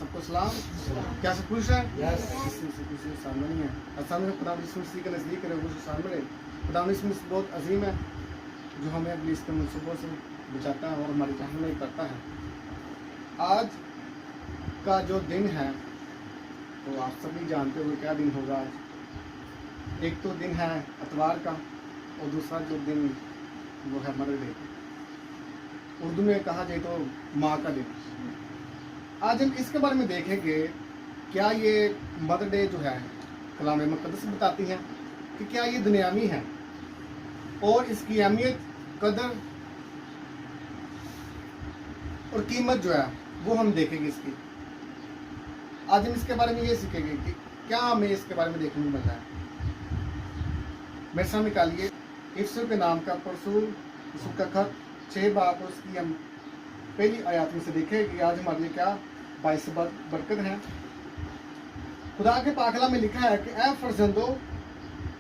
सबको सलाम। क्या सब खुश है? सामने नहीं है असल में खुदा के नज़दीक रहे वो सामने खुदा बहुत अजीम है जो हमें अपनी इसके मनसूबों से बचाता है और हमारी रहनुमाई करता है। आज का जो दिन है तो आप सभी जानते हो क्या दिन होगा आज। एक तो दिन है इतवार का और दूसरा जो दिन वो है मदर डे, उर्दू में कहा जाए तो माँ का दिन। आज हम इसके बारे में देखेंगे क्या ये मदर डे जो है कलाम मुक़द्दस बताती है कि क्या ये दुनियावी है और इसकी अहमियत, कदर और कीमत जो है वो हम देखेंगे इसकी। आज हम इसके बारे में ये सीखेंगे कि क्या हमें इसके बारे में देखने को मिलता है। मेरे सामने निकालिए इफ्सुर के नाम का परसूल इफ्सुर का खत 6 बाब और उसकी हम पहली आयत में से देखें कि आज हमारे लिए क्या बाइस बरकत है। खुदा के पाकला में लिखा है कि ऐ फर्जंदो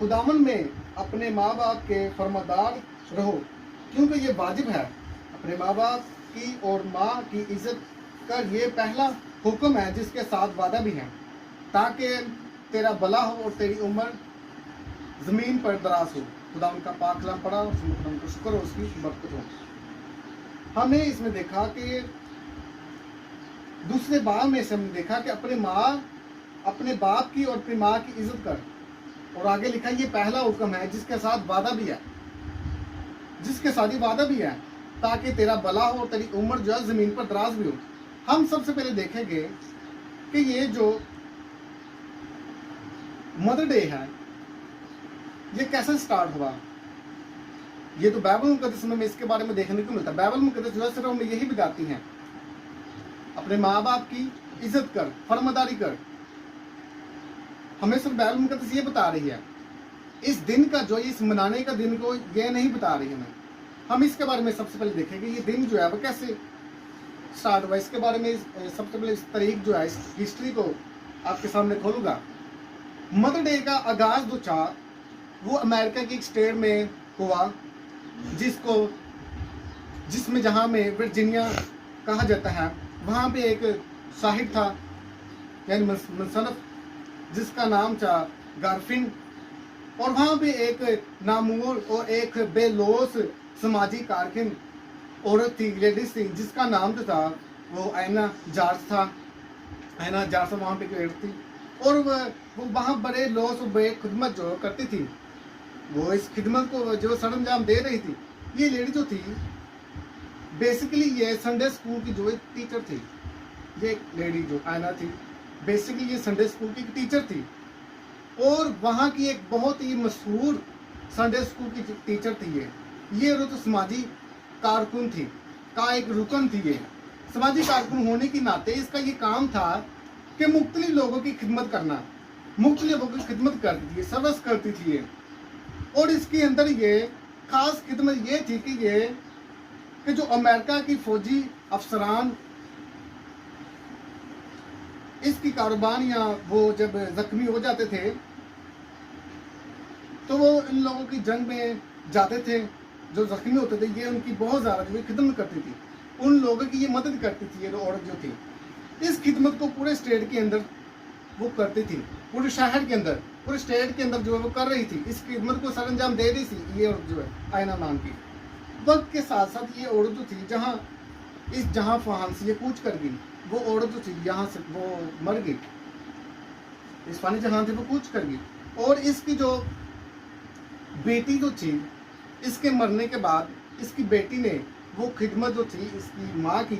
खुदावन में अपने माँ बाप के फरमादार रहो, क्योंकि ये वाजिब है। अपने माँ बाप की और माँ की इज्जत कर, ये पहला हुक्म है जिसके साथ वादा भी है, ताकि तेरा भला हो और तेरी उम्र ज़मीन पर दराज हो। खुदा उनका पाक कलाम पढ़ा, उनको शुक्र हो, उसकी बरकत हो। हमने इसमें देखा कि दूसरे बाब में से हमने देखा कि अपने बाप की और अपनी माँ की इज्जत कर, और आगे लिखा ये पहला हुक्म है जिसके साथ वादा भी है, जिसके साथ ही वादा भी है, ताकि तेरा भला हो और तेरी उम्र जो है ज़मीन पर दराज भी हो। हम सबसे पहले देखेंगे कि ये जो मदर डे है ये कैसे स्टार्ट हुआ। ये तो बाइबल मुक़द्दस में इसके बारे में देखने को मिलता है। बाइबल मुक़द्दस जो है सिर्फ हमें यही बताती हैं अपने माँ बाप की इज्जत कर, फर्मादारी कर। हमें सिर्फ बाइबल मुक़द्दस ये बता रही है। इस दिन का जो इस मनाने का दिन को ये नहीं बता रही हमें। हम इसके बारे में सबसे पहले देखेंगे ये दिन जो है वो कैसे स्टार्ट हुआ। इसके बारे में सबसे पहले इस तारीख जो है, इस हिस्ट्री को आपके सामने खोलूंगा। मदर डे का आगाज जो था वो अमेरिका की एक स्टेट में हुआ जिसमें जहाँ में वर्जीनिया कहा जाता है। वहाँ पे एक साहिब था यानी मुसन्निफ जिसका नाम था गारफिन, और वहाँ पे एक नामूर और एक बेलोस समाजी कारकुन औरत थी, लेडीज थी, जिसका नाम जो था वो ऐना जार्ज था। ऐना जार्ज वहाँ पे एक थी और वो वहाँ बड़े लोस और बड़े खिदमत जो करती थी, वो इस खिदमत को जो सरंजाम दे रही थी। ये लेडी जो थी बेसिकली ये संडे स्कूल की जो एक टीचर थी। ये लेडी जो ऐना थी बेसिकली ये संडे स्कूल की टीचर थी और वहाँ की एक बहुत ही मशहूर संडे स्कूल की टीचर थी। ये तो समाजी कारकुन थी का एक रुकन थी। ये समाजी कारकुन होने के नाते इसका ये काम था कि मुख्तलिफ लोगों की खिदमत करना, मुख्तलिफ लोगों की खिदमत करती थी, सर्विस करती थी ये। और इसके अंदर ये खास खिदमत ये थी कि जो अमेरिका की फौजी अफसरान इसकी कारोबार या वो जब जख्मी हो जाते थे तो वो इन लोगों की जंग में जाते थे, जो जख्मी होते थे, ये उनकी बहुत ज़्यादा जो खिदमत करती थी, उन लोगों की ये मदद करती थी। ये औरत जो थी इस खिदमत को पूरे स्टेट के अंदर वो करती थी, पूरे शहर के अंदर, पूरे स्टेट के अंदर जो है वो कर रही थी, इस खिदमत को सरंजाम दे रही थी। ये औरत जो है ऐना नाम की। वक्त के साथ साथ ये औरत जो थी जहाँ फहान से ये कूच कर गई, वो औरत जो थी यहाँ से वो मर गई, इस फानी जहां थी वो कूच कर गई। और इसकी जो बेटी जो थी इसके मरने के बाद इसकी बेटी ने वो खिदमत जो थी इसकी माँ की,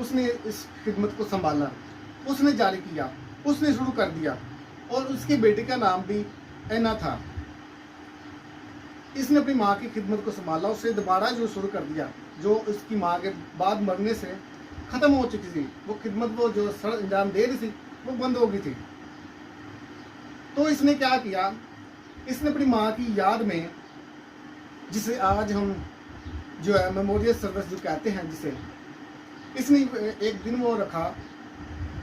उसने इस खिदमत को संभाला, उसने जारी किया, उसने शुरू कर दिया और उसकी बेटी का नाम भी ऐना था। इसने अपनी माँ की खिदमत को संभाला, उससे दोबारा जो शुरू कर दिया जो इसकी माँ के बाद मरने से ख़त्म हो चुकी थी। वो खिदमत वो जो सर अंजाम दे रही थी वो बंद हो गई थी। तो इसने क्या किया, इसने अपनी माँ की याद में, जिसे आज हम जो है मेमोरियल सर्विस जो कहते हैं, जिसे इसने एक दिन वो रखा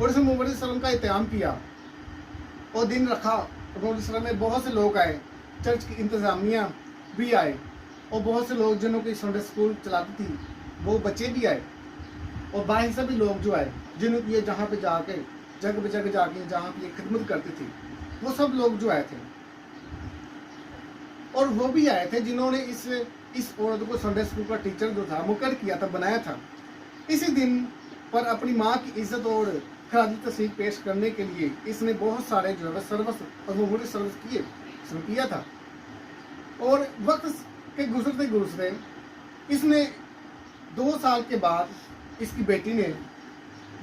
और इसने मेमोरियल सर्विस का इंतजाम किया और दिन रखा। मेमोरियल सर्विस में बहुत से लोग आए, चर्च की इंतज़ामिया भी आए और बहुत से लोग जिन्हों की संडे स्कूल चलाती थी वो बच्चे भी आए और बाहर से भी लोग जो आए जिन्होंने ये जहाँ पे जाके जगह जगह जाके जहाँ पे ये खिदमत करती थी, वो सब लोग जो आए थे, और वो भी आए थे जिन्होंने इस औरत को संडे स्कूल का टीचर जो था मुकर किया था, बनाया था। इसी दिन पर अपनी माँ की इज्जत और खराजी तस्वीर पेश करने के लिए इसने बहुत सारे जो है सर्वस और मुहूर्त सर्वस किया था। और वक्त के गुजरते गुजरते इसने 2 साल के बाद इसकी बेटी ने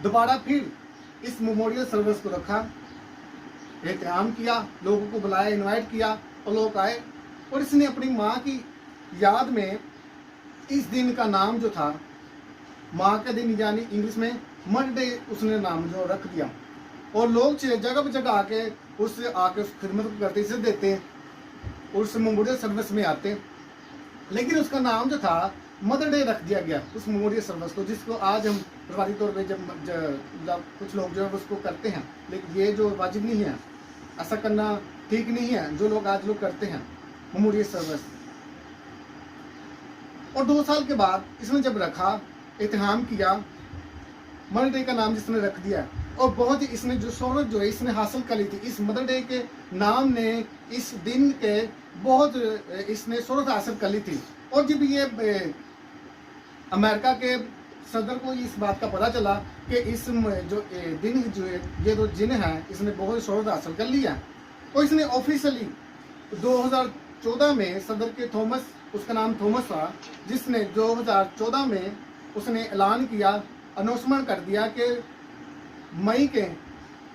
दोबारा फिर इस मेमोरियल सर्विस को रखा, एहतराम किया, लोगों को बुलाया, इनवाइट किया और लोग आए। और इसने अपनी माँ की याद में इस दिन का नाम जो था माँ का दिन, यानी इंग्लिश में मदर डे, उसने नाम जो रख दिया। और लोग जगह पर जगह आके उस खिदमत को करते, इज्जत देते और उस मेमोरियल सर्विस में आते। लेकिन उसका नाम जो था मदर डे रख दिया गया उस मेमोरियल सर्विस को, जिसको आज हम रिवाजी तौर पे जब कुछ लोग जो है उसको करते हैं, लेकिन ये जो वाजिब नहीं है, ऐसा करना ठीक नहीं है जो लोग आज करते हैं मेमोरियल सर्विस। और 2 साल के बाद इसने जब रखा, एहतराम किया, मदर डे का नाम जिसने रख दिया, और बहुत ही इसने जो शोहरत जो है इसने हासिल कर ली थी इस मदर डे के नाम ने, इस दिन के बहुत इसने शोहरत हासिल कर ली थी। और जब ये अमेरिका के सदर को इस बात का पता चला कि इस जो दिन जो ये जो जिन है इसने बहुत शोहरत हासिल कर लिया, और इसने ऑफिशियली 2014 में सदर के थॉमस, उसका नाम थॉमस था, जिसने 2014 में उसने ऐलान किया, अनाउंसमेंट कर दिया कि मई के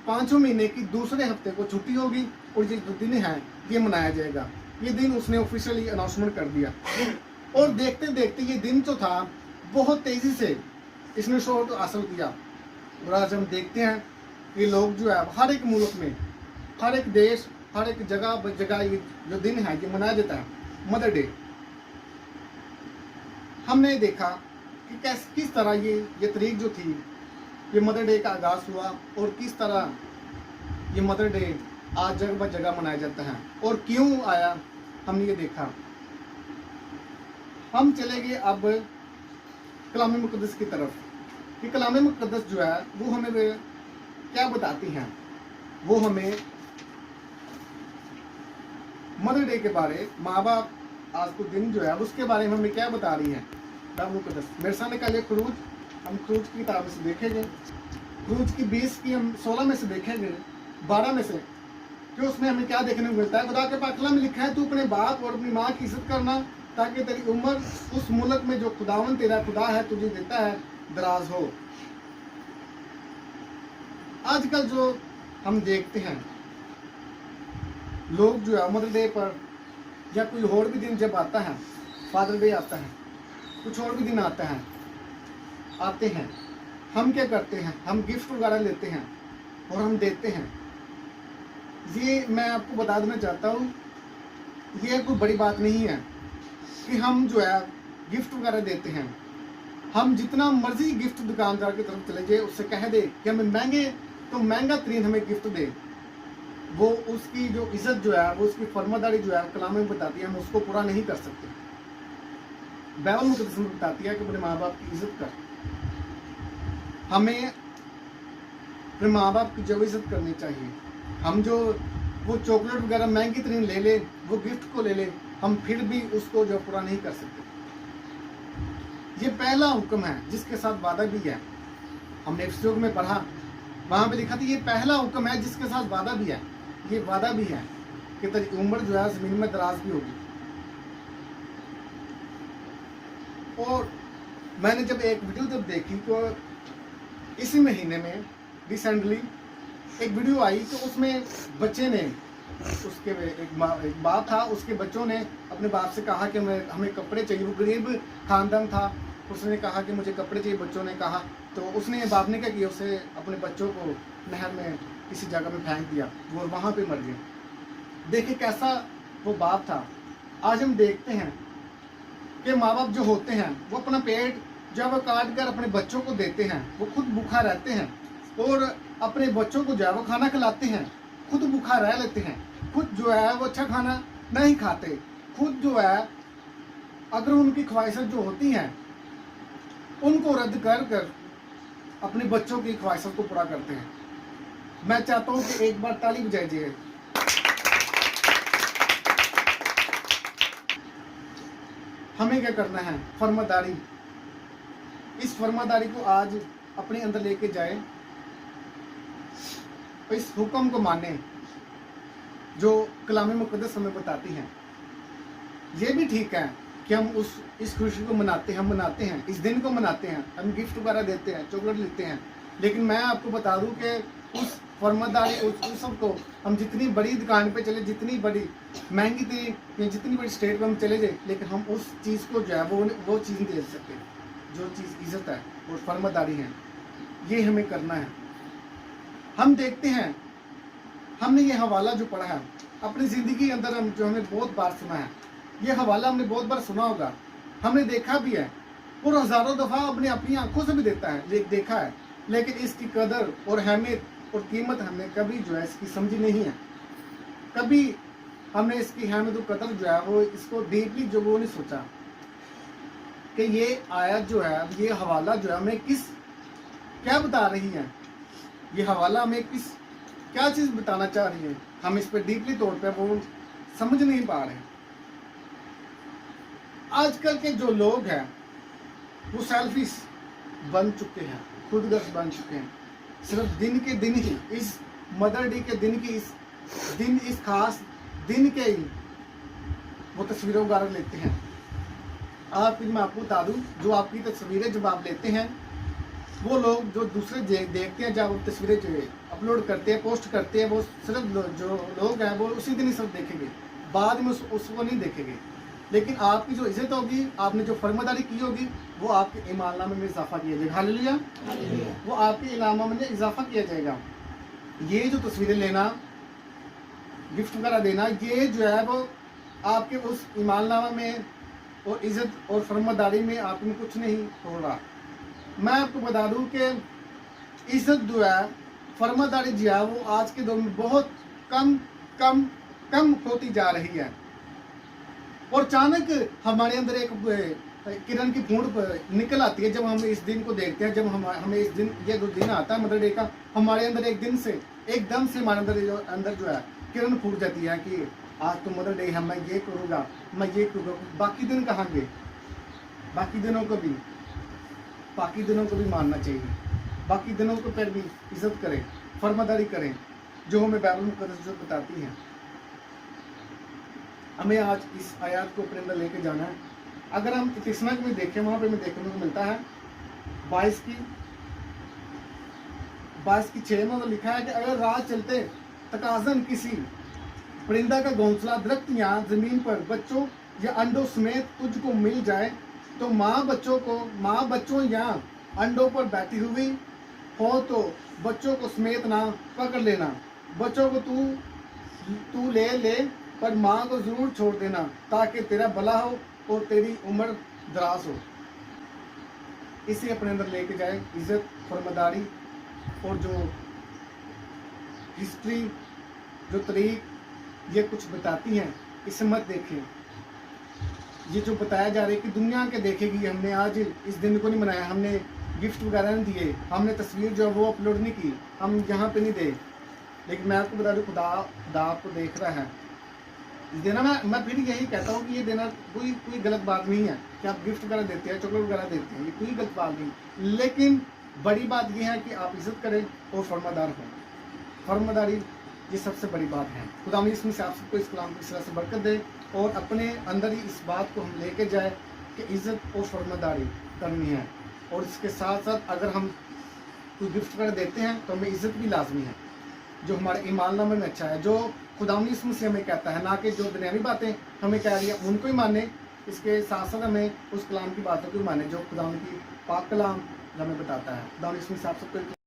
5वें महीने की दूसरे हफ्ते को छुट्टी होगी और ये जो दिन है ये मनाया जाएगा। ये दिन उसने ऑफिशियली अनाउंसमेंट कर दिया। और देखते देखते ये दिन जो था बहुत तेज़ी से इसने शोहरत हासिल किया। और आज हम देखते हैं कि लोग जो है हर एक मुल्क में, हर एक देश, हर एक जगह जगह ये जो दिन है ये मनाया जाता है मदर डे। हमने देखा कि किस तरह ये तारीख जो थी ये मदर डे का आगाज़ हुआ, और किस तरह ये मदर डे आज जगह जगह मनाया जाता है और क्यों आया, हमने ये देखा। हम चले गए अब कलाम मुक़द्दस की तरफ कि कलाम मुक़द्दस जो है वो हमें क्या बताती हैं। वो हमें मदर डे के बारे, माँ बाप आज को दिन जो है उसके बारे में हमें क्या बता रही है कलाम मुक़द्दस। मेरे सामने कल ये क्रूज, हम क्रूज की किताब से देखेंगे, क्रूज की 20 की हम 16 में से देखेंगे, 12 में से, कि उसमें हमें क्या देखने को मिलता है। खुदा के पाक कलाम में लिखा है, तू अपने बाप और अपनी माँ की इज्जत करना ताकि तेरी उम्र उस मुल्क में जो खुदावन तेरा खुदा है तुझे देता है दराज हो। आजकल जो हम देखते हैं लोग जो है मदर डे पर या कोई और भी दिन जब आता है, फादर डे आता है, कुछ और भी दिन आते हैं, हम क्या करते हैं, हम गिफ्ट वगैरह लेते हैं और हम देते हैं। ये मैं आपको बता देना चाहता हूँ, ये कोई बड़ी बात नहीं है कि हम जो है गिफ्ट वगैरह देते हैं। हम जितना मर्जी गिफ्ट दुकानदार की तरफ चले जाए, उससे कह दे कि हमें महंगा तरीन हमें गिफ्ट दे, वो उसकी जो इज्जत जो है, वो उसकी फर्मादारी जो है कलाम में बताती है, हम उसको पूरा नहीं कर सकते। बाइबल मुक़द्दस में बताती है कि अपने माँ बाप की इज्जत कर। हमें अपने माँ बाप की जो इज्जत करनी चाहिए। हम जो वो चॉकलेट वगैरह महंगी तरीन ले ले, वो गिफ्ट को ले ले, हम फिर भी उसको जो पूरा नहीं कर सकते। ये पहला हुक्म है जिसके साथ वादा भी है। हमने इफ्सियों में पढ़ा, वहाँ पे लिखा था ये पहला हुक्म है जिसके साथ वादा भी है। ये वादा भी है कि तेरी उम्र जो है ज़मीन में दराज भी होगी। और मैंने जब एक वीडियो जब देखी तो इसी महीने में रिसेंटली एक वीडियो आई, तो उसमें बच्चे ने, उसके एक बाप था, उसके बच्चों ने अपने बाप से कहा कि हमें कपड़े चाहिए। वो गरीब खानदान था, उसने कहा कि मुझे कपड़े चाहिए, बच्चों ने कहा। तो उसने, बाप ने क्या किया, उसे अपने बच्चों को नहर में किसी जगह में फेंक दिया, वो वहाँ पे मर गए। देखिए कैसा वो बाप था। आज हम देखते हैं कि माँ बाप जो होते हैं वो अपना पेट जब वो काट कर अपने बच्चों को देते हैं, वो खुद भूखा रहते हैं और अपने बच्चों को जो है वो खाना खिलाते हैं, खुद भूखा रह लेते हैं, खुद जो है वो अच्छा खाना नहीं खाते, खुद जो है अगर उनकी ख्वाहिशें जो होती हैं उनको रद्द कर कर अपने बच्चों की ख्वाहिशों को पूरा करते हैं। मैं चाहता हूं कि एक बार ताली बजाइए। हमें क्या करना है? फर्मादारी। इस फर्मादारी को आज अपने अंदर लेके जाए, इस हुक्म को माने जो कलाम मुक़द्दस हमें बताती हैं। ये भी ठीक है कि हम इस खुशी को मनाते हैं, इस दिन को मनाते हैं, हम गिफ्ट वगैरह देते हैं, चॉकलेट लेते हैं। लेकिन मैं आपको बता दूं कि उस फर्मादारी उस सब को हम जितनी बड़ी दुकान पे चले, जितनी बड़ी महंगी थी या जितनी बड़ी स्टेट पे हम चले जाए, लेकिन हम उस चीज़ को जो है वो चीज़ नहीं दे सकते जो चीज़ इज्जत है और फर्मादारी है। ये हमें करना है। हम देखते हैं, हमने ये हवाला जो पढ़ा है अपनी ज़िंदगी के अंदर, हम जो हमने बहुत बार सुना है, ये हवाला हमने बहुत बार सुना होगा, हमने देखा भी है और हज़ारों दफ़ा अपने अपनी आंखों से भी देखा है। लेकिन इसकी कदर और अहमियत और कीमत हमने कभी जो है इसकी समझी नहीं है। कभी हमने इसकी अहमियत और कदर जो है वो इसको डीपली जो वो नहीं सोचा कि ये आयत जो है, ये हवाला जो है हमें क्या बता रही है। ये हवाला हमें क्या चीज़ बताना चाह रही है, हम इस पर डीपली तौर पे वो समझ नहीं पा रहे। आजकल के जो लोग हैं वो सेल्फिश बन चुके हैं, खुदगर्ज बन चुके हैं। सिर्फ दिन के दिन ही, इस मदर डे के दिन की इस खास दिन के ही वो तस्वीरें वगैरह लेते हैं। मैं आपको बता दूं, जो आपकी तस्वीरें जब आप लेते हैं, वो लोग जो दूसरे देखते हैं, जब वो तस्वीरें जो अपलोड करते हैं, पोस्ट करते हैं, वो सिर्फ जो लोग हैं वो उसी दिन ही सिर्फ देखेंगे, बाद में उसको नहीं देखेंगे। लेकिन आपकी जो इज्जत होगी, आपने जो फर्मादारी की होगी, वो आपके ईमाननामे में इजाफा किया जाएगा। हालेलुया। वो आपके ईमाननामे में इजाफा किया जाएगा। ये जो तस्वीरें लेना, गिफ्ट वगैरह देना, ये जो है वो आपके उस ईमाननामे में और इज्जत और फर्मादारी में आप में कुछ नहीं हो रहा। मैं आपको बता दूं कि इज्जत जो है, फर्मादारी जो है, वो आज के दौर में बहुत कम होती जा रही है। और अचानक हमारे अंदर एक किरण की बूंद निकल आती है जब हम इस दिन को देखते हैं। जब हमें इस दिन, ये जो दिन आता है मदर डे का, हमारे अंदर एकदम से हमारे अंदर जो है किरण फूट जाती है कि आज तो मदर डे है, मैं ये करूँगा, मैं ये करूँगा। बाकी दिन कहाँ गए? बाकी दिनों को भी मानना चाहिए। बाकी दिनों को पर भी इज्जत करें, फर्मादारी करें, जो हमें बाइबल मुक़द्दस जो बताती हैं। हमें आज इस आयत को अपने अंदर लेके जाना है। अगर हम इतिस्मक में देखें, वहाँ पे हमें देखने को मिलता है 22 की 6 में लिखा है कि अगर राह चलते तकाज़न किसी परिंदा का घोंसला दरख्त या ज़मीन पर बच्चों या अंडों समेत तुझको मिल जाए, तो माँ बच्चों या अंडों पर बैठी हुई हो तो बच्चों को समेत ना पकड़ लेना। बच्चों को तू ले पर माँ को जरूर छोड़ देना, ताकि तेरा भला हो और तेरी उम्र दराज हो। इसे अपने अंदर लेके जाए। इज्जत, फर्मादारी और जो हिस्ट्री, जो तरीक ये कुछ बताती हैं, इसे मत देखें। ये जो बताया जा रहा है कि दुनिया के देखेगी, हमने आज इस दिन को नहीं मनाया, हमने गिफ्ट वगैरह नहीं दिए, हमने तस्वीर जो है वो अपलोड नहीं की, हम यहाँ पे नहीं दे। लेकिन मैं आपको बता दूँ, खुदा आपको देख रहा है। देना, मैं फिर यही कहता हूँ कि ये देना कोई गलत बात नहीं है कि आप गिफ्ट वगैरह देते हैं, चॉकलेट वगैरह देते हैं, ये कोई गलत बात नहीं। लेकिन बड़ी बात ये है कि आप इज्जत करें और फर्मादार हों। फर्मादारी ये सबसे बड़ी बात है। खुदा इसमें से आप सबको इस कलाम को इस तरह से बरकत दे और अपने अंदर ही इस बात को हम लेके जाए कि इज़्ज़त और फर्मादारी करनी है। और इसके साथ साथ अगर हम कोई गिफ्ट वगैरह देते हैं तो हमें इज़्ज़त भी लाजमी है, जो हमारे ईमाननामे में अच्छा है, जो खुदा इसमें से हमें कहता है, ना कि जो दुनियावी बातें हमें कह रही है उनको ही माने। इसके साथ साथ हमें उस कलाम की बातों को माने जो खुदा की पाक कलाम हमें बताता है। खुदा इसमें से आप सबको